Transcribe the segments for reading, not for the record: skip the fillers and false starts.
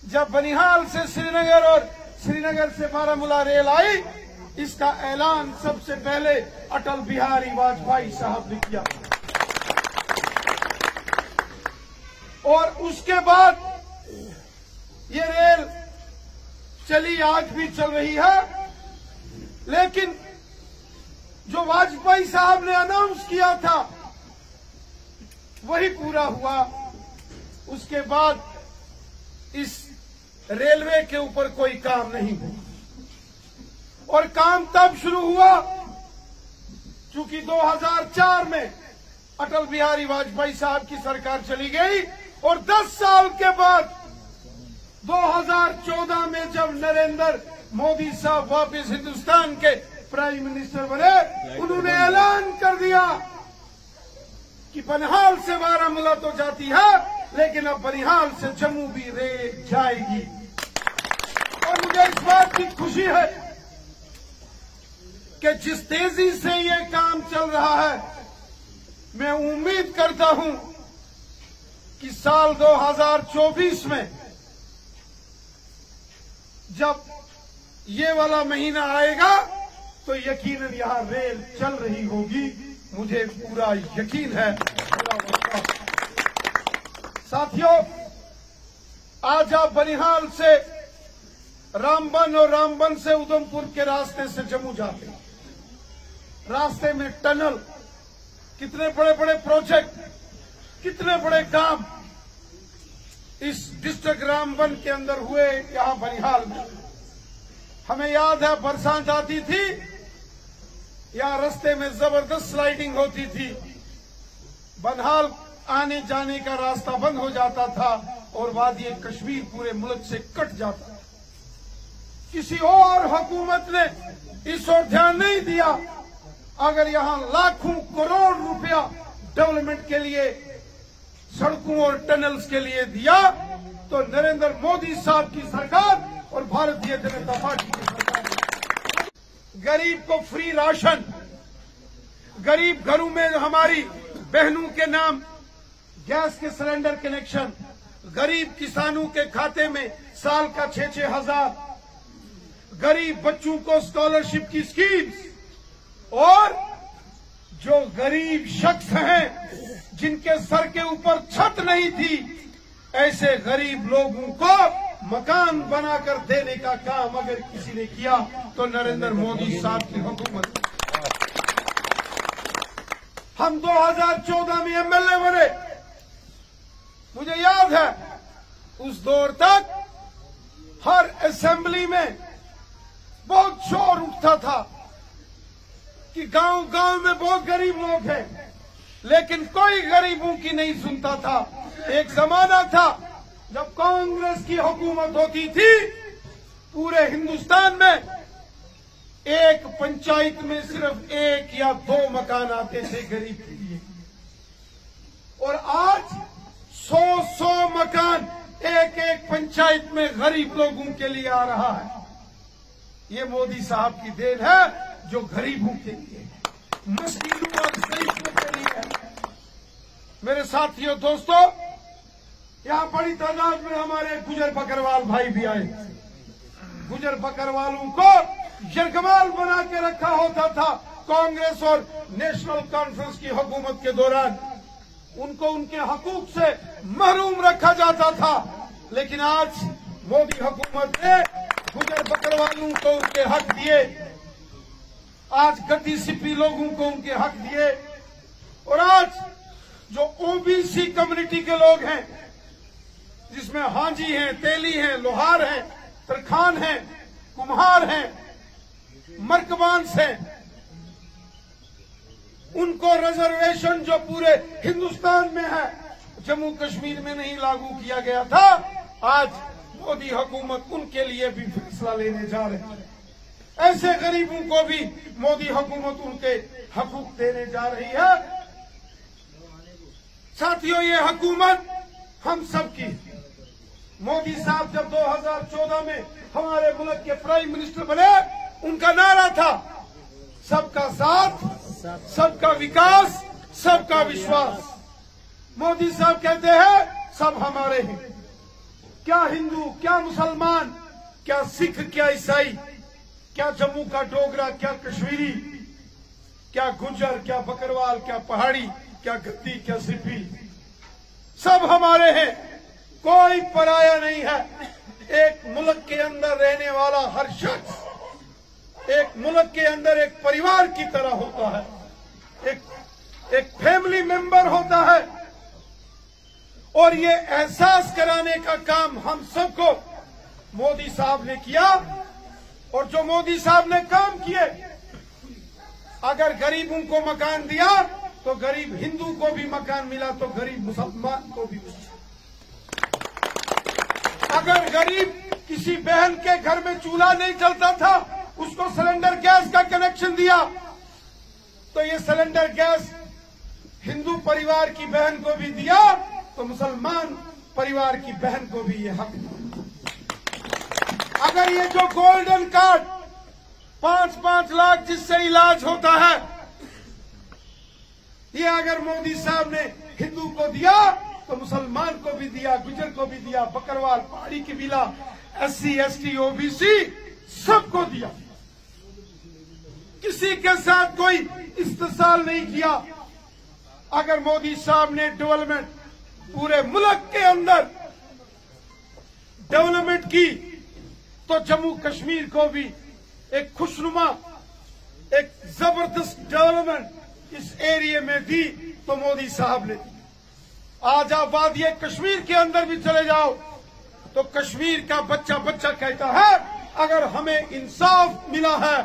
जब बनिहाल से श्रीनगर और श्रीनगर से बारामूला रेल आई, इसका ऐलान सबसे पहले अटल बिहारी वाजपेयी साहब ने किया और उसके बाद ये रेल चली, आज भी चल रही है। लेकिन जो वाजपेयी साहब ने अनाउंस किया था वही पूरा हुआ। उसके बाद इस रेलवे के ऊपर कोई काम नहीं हुआ और काम तब शुरू हुआ क्योंकि 2004 में अटल बिहारी वाजपेयी साहब की सरकार चली गई और 10 साल के बाद 2014 में जब नरेंद्र मोदी साहब वापस हिंदुस्तान के प्राइम मिनिस्टर बने, उन्होंने ऐलान कर दिया कि बनिहाल से बारामूला तो जाती है, लेकिन अब बनिहाल से जम्मू भी रेल जाएगी। और मुझे इस बात की खुशी है कि जिस तेजी से ये काम चल रहा है, मैं उम्मीद करता हूं कि साल 2024 में जब ये वाला महीना आएगा तो यकीनन यहां रेल चल रही होगी। मुझे पूरा यकीन है। साथियों, आज आप बनिहाल से रामबन और रामबन से उधमपुर के रास्ते से जम्मू जाते हैं। रास्ते में टनल, कितने बड़े बड़े प्रोजेक्ट, कितने बड़े काम इस डिस्ट्रिक्ट रामबन के अंदर हुए। यहां बनिहाल में हमें याद है बरसात आती थी, यहां रास्ते में जबरदस्त स्लाइडिंग होती थी, बनिहाल आने जाने का रास्ता बंद हो जाता था और वादी कश्मीर पूरे मुल्क से कट जाता था। किसी और हुकूमत ने इस ओर ध्यान नहीं दिया। अगर यहां लाखों करोड़ रुपया डेवलपमेंट के लिए, सड़कों और टनल्स के लिए दिया, तो नरेंद्र मोदी साहब की सरकार और भारतीय जनता पार्टी की सरकार। गरीब को फ्री राशन, गरीब घरों में हमारी बहनों के नाम गैस के सिलेंडर कनेक्शन, गरीब किसानों के खाते में साल का 6-6 हजार, गरीब बच्चों को स्कॉलरशिप की स्कीम्स, और जो गरीब शख्स हैं जिनके सर के ऊपर छत नहीं थी, ऐसे गरीब लोगों को मकान बनाकर देने का काम अगर किसी ने किया तो नरेंद्र मोदी साहब की हुकूमत। हम 2014 में एमएलए बने। मुझे याद है उस दौर तक हर असेंबली में बहुत शोर उठता था कि गांव गांव में बहुत गरीब लोग हैं, लेकिन कोई गरीबों की नहीं सुनता था। एक जमाना था जब कांग्रेस की हुकूमत होती थी, पूरे हिंदुस्तान में एक पंचायत में सिर्फ 1 या 2 मकान आते थे गरीब के लिए, और आज 100 मकान एक पंचायत में गरीब लोगों के लिए आ रहा है। ये मोदी साहब की देन है, जो गरीबों के लिए, मस्किनों और शरीफों के लिए है। मेरे साथियों, दोस्तों, यहां बड़ी तादाद में हमारे गुजर बकरवाल भाई भी आए। गुजर बकरवालों को यरगमाल बना के रखा होता था कांग्रेस और नेशनल कॉन्फ्रेंस की हुकूमत के दौरान। उनको उनके हकूक से महरूम रखा जाता था, लेकिन आज मोदी हुकूमत ने गुजर बकरवालों को उनके हक दिए, आज गद्दी सिपी लोगों को उनके हक दिए, और आज जो ओबीसी कम्युनिटी के लोग हैं, जिसमें हांजी हैं, तेली हैं, लोहार हैं, तरखान हैं, कुम्हार हैं, मरकबांस हैं, उनको रिजर्वेशन जो पूरे हिंदुस्तान में है, जम्मू कश्मीर में नहीं लागू किया गया था, आज मोदी हुकूमत उनके लिए भी फैसला लेने जा रही है। ऐसे गरीबों को भी मोदी हुकूमत उनके हकूक देने जा रही है। साथियों, ये हुकूमत हम सब की। मोदी साहब जब 2014 में हमारे मुल्क के प्राइम मिनिस्टर बने, उनका नारा था सबका साथ, सबका विकास, सबका विश्वास। मोदी साहब कहते हैं सब हमारे हैं। क्या हिंदू, क्या मुसलमान, क्या सिख, क्या ईसाई, क्या जम्मू का डोगरा, क्या कश्मीरी, क्या गुज्जर, क्या बकरवाल, क्या पहाड़ी, क्या गद्दी, क्या सिपी, सब हमारे हैं। कोई पराया नहीं है। एक मुल्क के अंदर रहने वाला हर शख्स एक मुल्क के अंदर एक परिवार की तरह होता है, एक फैमिली मेंबर होता है। और ये एहसास कराने का काम हम सबको मोदी साहब ने किया। और जो मोदी साहब ने काम किए, अगर गरीबों को मकान दिया तो गरीब हिंदू को भी मकान मिला, तो गरीब मुसलमान को भी मिला। अगर गरीब किसी बहन के घर में चूल्हा नहीं चलता था, उसको सिलेंडर गैस का कनेक्शन दिया, तो ये सिलेंडर गैस हिंदू परिवार की बहन को भी दिया, तो मुसलमान परिवार की बहन को भी ये हक दिया। अगर ये जो गोल्डन कार्ड 5-5 लाख जिससे इलाज होता है, ये अगर मोदी साहब ने हिंदू को दिया तो मुसलमान को भी दिया, गुज्जर को भी दिया, बकरवाल, पहाड़ी की बिला, SC, ST, OBC सबको दिया। किसी के साथ कोई इस्तेसाल नहीं किया। अगर मोदी साहब ने डेवलपमेंट पूरे मुल्क के अंदर डेवलपमेंट की, तो जम्मू कश्मीर को भी एक खुशनुमा, एक जबरदस्त डेवलपमेंट इस एरिया में दी, तो मोदी साहब ने दी। आज आप वादी कश्मीर के अंदर भी चले जाओ तो कश्मीर का बच्चा बच्चा कहता है अगर हमें इंसाफ मिला है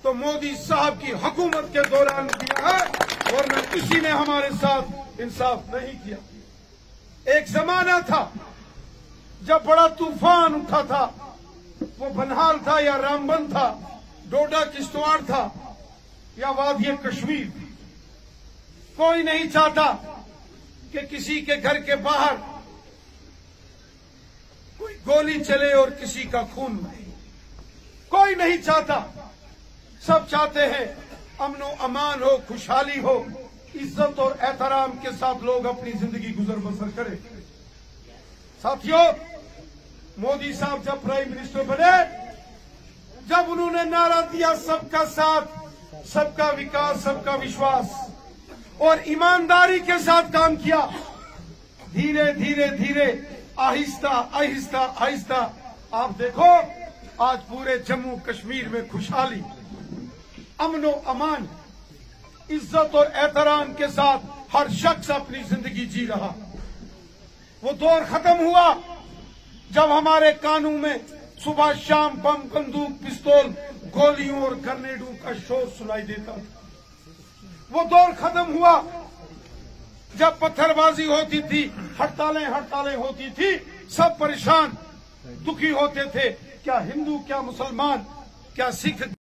तो मोदी साहब की हुकूमत के दौरान किया है, वरना किसी ने हमारे साथ इंसाफ नहीं किया। एक जमाना था जब बड़ा तूफान उठा था, वो बनहाल था या रामबन था, डोडा किश्तवाड़ था या वादी कश्मीर, कोई नहीं चाहता कि किसी के घर के बाहर कोई गोली चले और किसी का खून बहे। कोई नहीं चाहता। सब चाहते हैं अमन व अमान हो, खुशहाली हो, इज्जत और एहतराम के साथ लोग अपनी जिंदगी गुजर बसर करें। साथियों, मोदी साहब जब प्राइम मिनिस्टर बने, जब उन्होंने नारा दिया सबका साथ, सबका विकास, सबका विश्वास, और ईमानदारी के साथ काम किया, धीरे धीरे धीरे आहिस्ता आहिस्ता आहिस्ता आप देखो आज पूरे जम्मू कश्मीर में खुशहाली, अमन व अमान, इज्जत और एहतराम के साथ हर शख्स अपनी जिंदगी जी रहा। वो दौर खत्म हुआ जब हमारे कानून में सुबह शाम बम, बंदूक, पिस्तौल, गोलियों और ग्रेनेडों का शोर सुनाई देता था। वो दौर खत्म हुआ जब पत्थरबाजी होती थी, हड़तालें होती थी, सब परेशान दुखी होते थे। क्या हिंदू, क्या मुसलमान, क्या सिख,